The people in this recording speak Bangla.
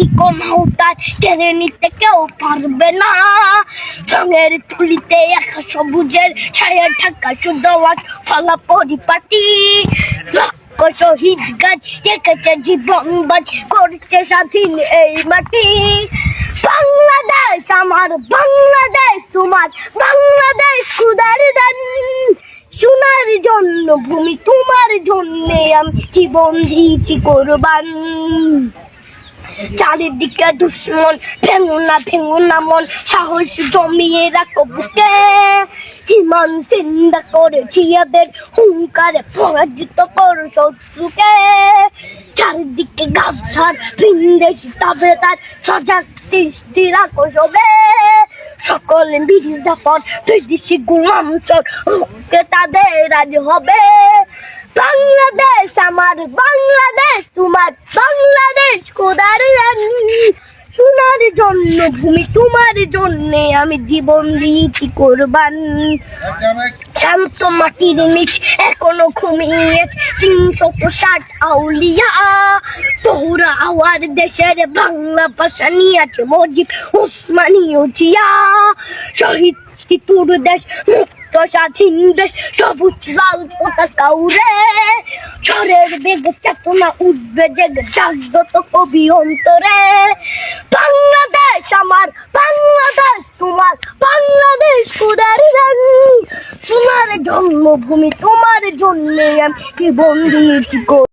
যদি কোথাও তার কেড়ে নিতে কেউ পারবে না। রঙের তুলিতে একা সবুজের ছায়া ঢাকা শুদ্ধ ফলা পরিপাটি। শহীদ গাছ রেখেছে জীবন বাজ করছে স্বাধীন এই মাটি। বাংলাদেশ আমার, বাংলাদেশ তোমার, বাংলাদেশ খুদার দান। সোনার জন্য ভূমি তোমার জন্যে আমি জীবন দিয়েছি কোরবান। চারিদিকে দুশ্মন, ভেঙো না মন, সাহস জমিয়ে রাখো বুকে। হিমান চিন্তা করেছি এদের হুঙ্কারে পরাজিত করো শত্রুকে। চারিদিকে গাদ্দার ভিনদেশি তাবেদার, সজাগ দৃষ্টি রাখো সবে। সকলে মির্জাফর বিদেশি গোলাম চোর রুখতে তাদের আজ হবে। বাংলাদেশ আমার, বাংলাদেশ তোমার, বাংলাদেশ খোদার দান। সোনার জন্য ভূমি তোমার জন্যে আমি জীবন দিয়েছি কোরবান। শান্ত মাটির নিচ এখনো ঘুমিয়ে 360 আউলিয়া। সোহরা আওয়ার দেশের বাংলা ভাষা নিয়েছে মজিদ উসমানীয় জিয়া। শহীদ তোর দেশ মুক্ত স্বাধীন দেশ, সবুজ লাল পতাকা উড়ে। ঝড়ের বেগে চেতনা উঠবে জেগে, জাগ্রত কবি অন্তরে। বাংলাদেশ আমার, বাংলাদেশ তোমার, বাংলাদেশ খোদার দান। সোনার জন্মভূমি তোমার জন্যে আমি জীবন দিয়েছি।